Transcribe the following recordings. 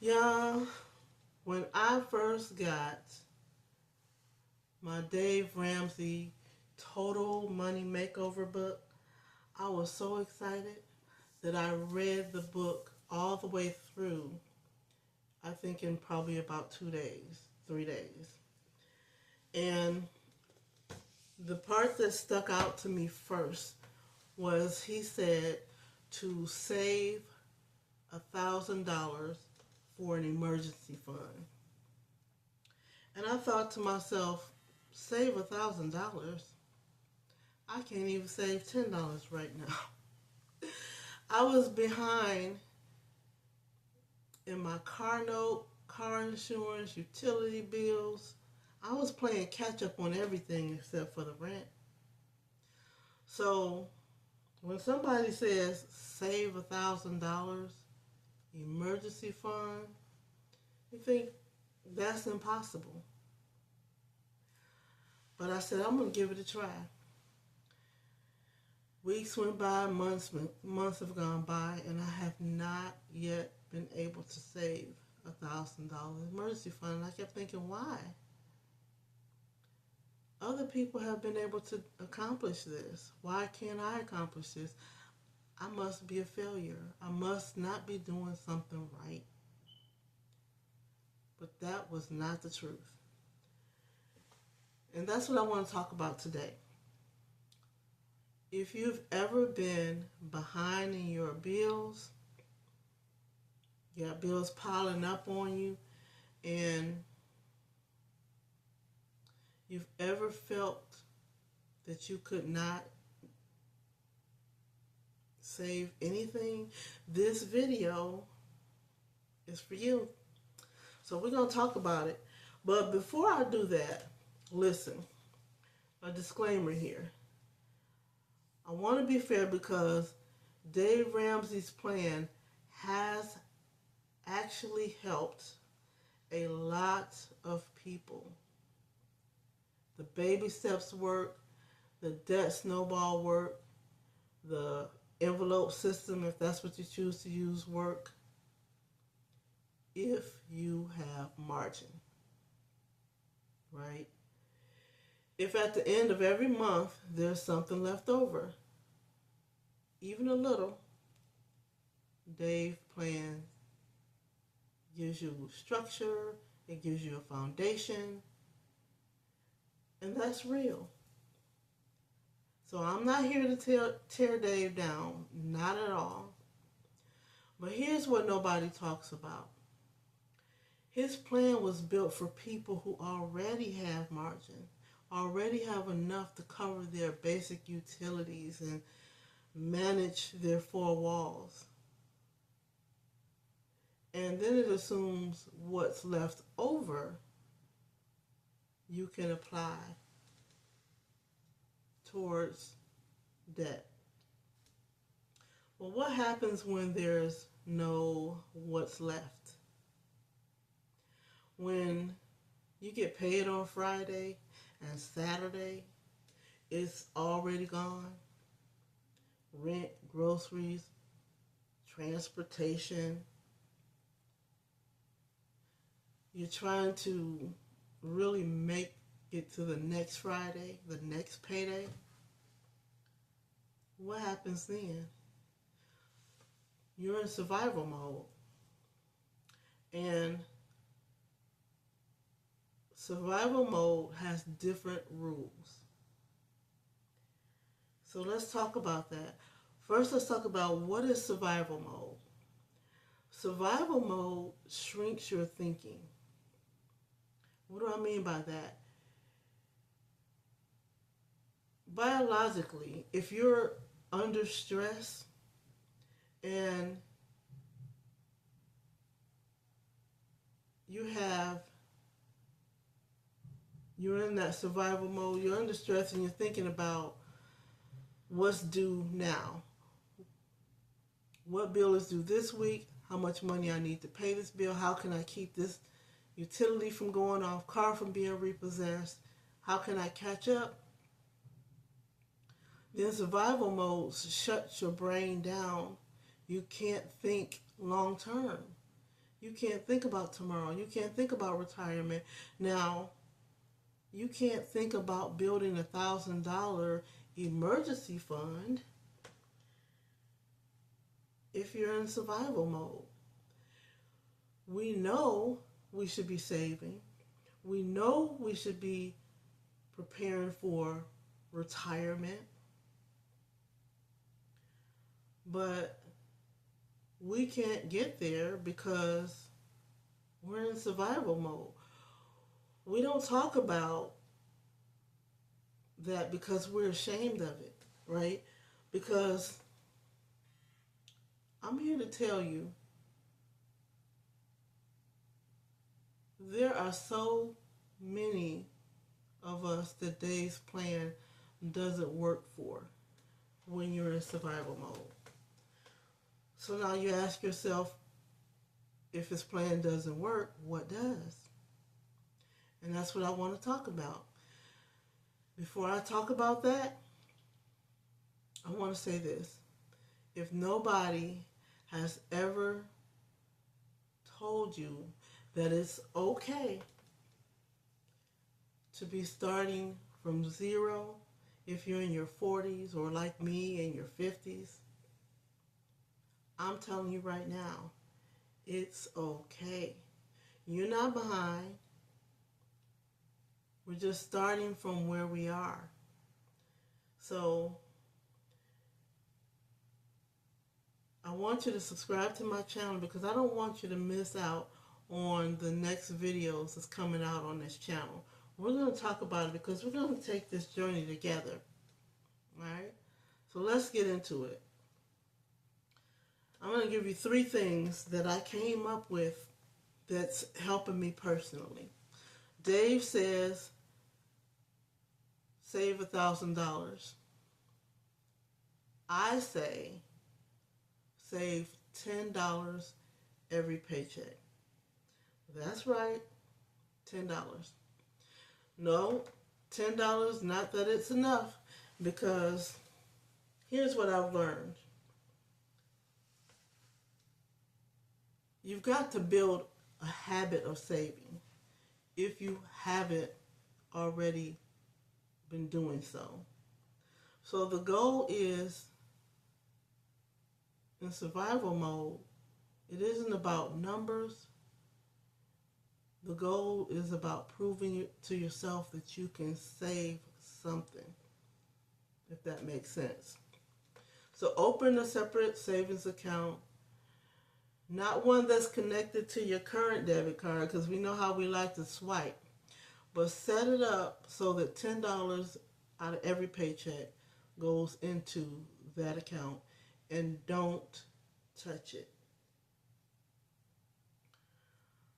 Yeah, when I first got my Dave Ramsey Total Money Makeover book, I was so excited that I read the book all the way through, I think in probably about 2 days, 3 days. And the part that stuck out to me first was he said to save $1,000 for an emergency fund. And I thought to myself, save $1,000? I can't even save $10 right now. I was behind in my car note, car insurance, utility bills. I was playing catch up on everything except for the rent. So when somebody says save $1,000 emergency fund, you think that's impossible. But I said I'm gonna give it a try. Weeks went by, months have gone by, and I have not yet been able to save $1,000 emergency fund. And I kept thinking, why? Other people have been able to accomplish this. Why can't I accomplish this? I must be a failure. I must not be doing something right. But that was not the truth. And that's what I want to talk about today. If you've ever been behind in your bills, you got bills piling up on you, and you've ever felt that you could not save anything, this video is for you. So we're going to talk about it. But before I do that, listen, a disclaimer here. I want to be fair because Dave Ramsey's plan has actually helped a lot of people. The baby steps work, the debt snowball work, the envelope system, if that's what you choose to use, work if you have margin, right? If at the end of every month there's something left over, even a little, Dave plan gives you structure, it gives you a foundation, and that's real. So I'm not here to tear Dave down, not at all. But here's what nobody talks about. His plan was built for people who already have margin, already have enough to cover their basic utilities and manage their four walls. And then it assumes what's left over you can apply towards debt. Well, what happens when there's no what's left? When you get paid on Friday and Saturday, it's already gone. Rent, groceries, transportation. You're trying to really make it to the next Friday, the next payday. What happens then? You're in survival mode. And survival mode has different rules. So let's talk about that. First, let's talk about what is survival mode. Survival mode shrinks your thinking. What do I mean by that? Biologically, if you're under stress and you're in that survival mode, you're under stress and you're thinking about what's due now. What bill is due this week? How much money I need to pay this bill? How can I keep this utility from going off, car from being repossessed? How can I catch up? Then survival mode shuts your brain down. You can't think long term. You can't think about tomorrow. You can't think about retirement. Now, you can't think about building $1,000 emergency fund if you're in survival mode. We know we should be saving. We know we should be preparing for retirement. But we can't get there because we're in survival mode. We don't talk about that because we're ashamed of it, right? Because I'm here to tell you there are so many of us that Dave's plan doesn't work for when you're in survival mode. So now you ask yourself, if his plan doesn't work, what does? And that's what I want to talk about. Before I talk about that, I want to say this. If nobody has ever told you that it's okay to be starting from zero if you're in your 40s or like me in your 50s, I'm telling you right now, it's okay. You're not behind. We're just starting from where we are. So I want you to subscribe to my channel because I don't want you to miss out on the next videos that's coming out on this channel. We're going to talk about it because we're going to take this journey together. All right? So let's get into it. I'm going to give you 3 things that I came up with that's helping me personally. Dave says, save $1,000. I say, save $10 every paycheck. That's right, $10. No, $10, not that it's enough, because here's what I've learned. You've got to build a habit of saving if you haven't already been doing so. So the goal is, in survival mode, it isn't about numbers. The goal is about proving to yourself that you can save something, if that makes sense. So open a separate savings account, not one that's connected to your current debit card, because we know how we like to swipe, but set it up so that $10 out of every paycheck goes into that account, and don't touch it.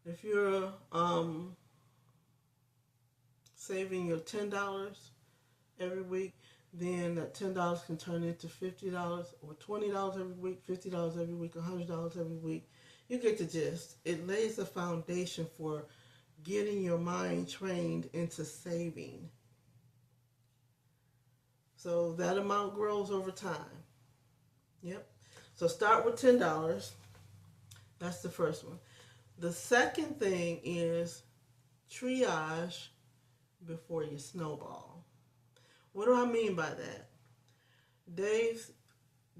If you're saving your $10 every week, then that $10 can turn into $50 or $20 every week, $50 every week, $100 every week. You get the gist. It lays the foundation for getting your mind trained into saving. So that amount grows over time. Yep. So start with $10. That's the first one. The second thing is triage before you snowball. What do I mean by that? Dave's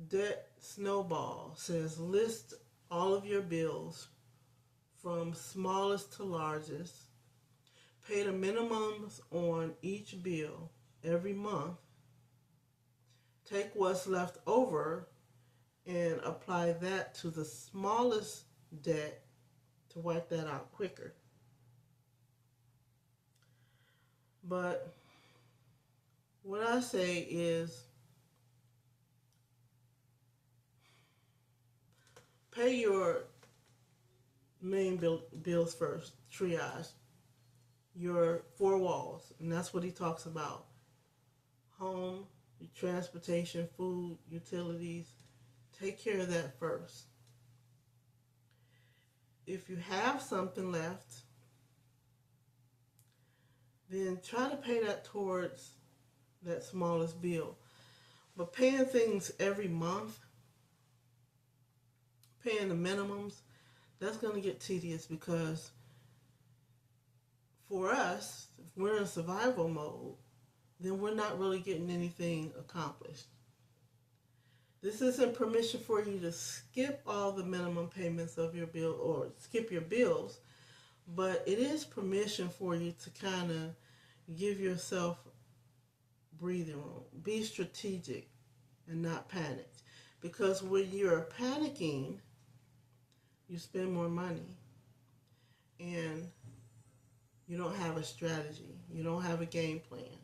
Debt Snowball says list all of your bills from smallest to largest. Pay the minimums on each bill every month. Take what's left over and apply that to the smallest debt to wipe that out quicker. But what I say is pay your main bills first, triage, your 4 walls, and that's what he talks about. Home, transportation, food, utilities. Take care of that first. If you have something left, then try to pay that towards that smallest bill. But paying things every month, paying the minimums, that's going to get tedious because for us, if we're in survival mode, then we're not really getting anything accomplished. This isn't permission for you to skip all the minimum payments of your bill or skip your bills, but it is permission for you to kind of give yourself breathing room. Be strategic and not panic. Because when you're panicking, you spend more money and you don't have a strategy. You don't have a game plan.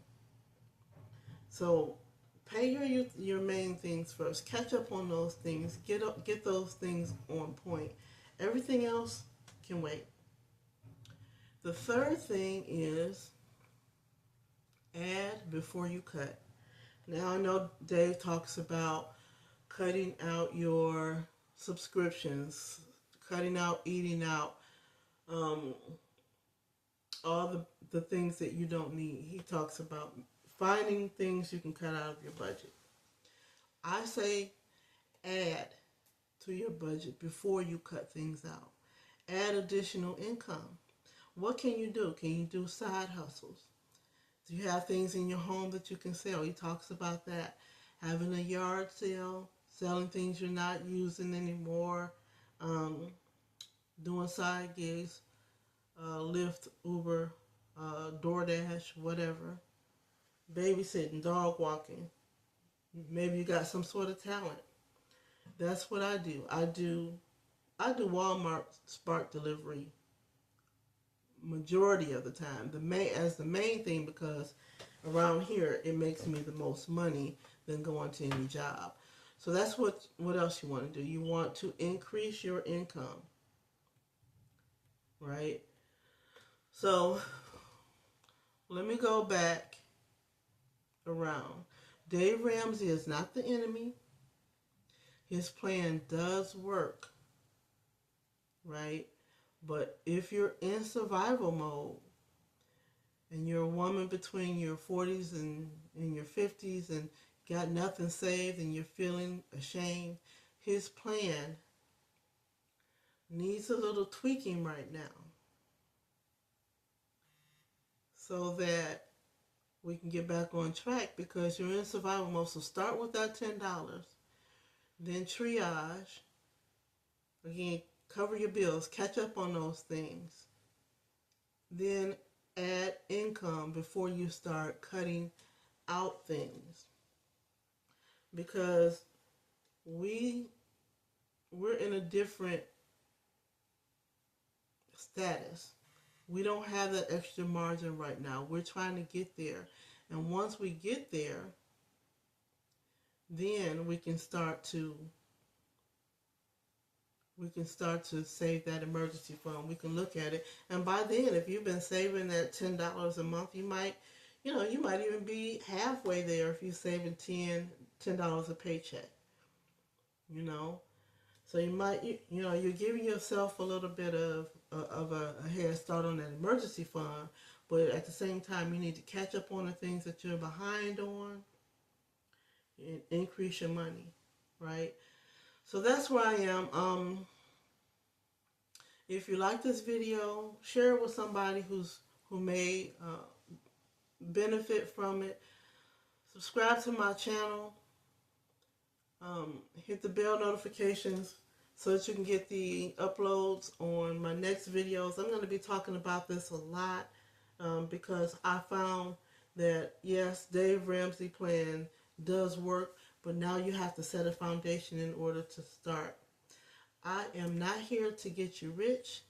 So pay your main things first. Catch up on those things. Get those things on point. Everything else can wait. The third thing is add before you cut. Now I know Dave talks about cutting out your subscriptions, cutting out eating out, all the things that you don't need. He talks about finding things you can cut out of your budget. I say add to your budget before you cut things out. Add additional income. What can you do? Can you do side hustles? Do you have things in your home that you can sell? He talks about that. Having a yard sale, selling things you're not using anymore, doing side gigs, Lyft, Uber, DoorDash, whatever. Babysitting, dog walking. Maybe you got some sort of talent. That's what I do. I do Walmart Spark delivery majority of the time. The main thing, because around here it makes me the most money than going to any job. So that's what else you want to do. You want to increase your income, right? So let me go back around. Dave Ramsey is not the enemy. His plan does work, right? But if you're in survival mode and you're a woman between your 40s and your 50s and got nothing saved and you're feeling ashamed, his plan needs a little tweaking right now so that we can get back on track, because you're in survival mode. So start with that $10, then triage. Again, cover your bills, catch up on those things. Then add income before you start cutting out things. Because we're in a different status. We don't have that extra margin right now. We're trying to get there. And once we get there, then we can start to save that emergency fund. We can look at it. And by then, if you've been saving that $10 a month, you might even be halfway there if you're saving $10 a paycheck. So you're giving yourself a little bit of a head start on that emergency fund, but at the same time, you need to catch up on the things that you're behind on and increase your money, right? So that's where I am. If you like this video, share it with somebody who may benefit from it. Subscribe to my channel. Hit the bell notifications so that you can get the uploads on my next videos. I'm going to be talking about this a lot because I found that, yes, Dave Ramsey plan does work, but now you have to set a foundation in order to start. I am not here to get you rich.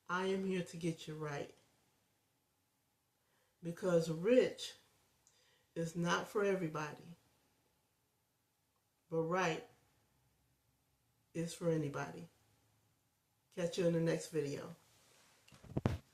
I am here to get you right. Because rich is not for everybody, but right is for anybody. Catch you in the next video.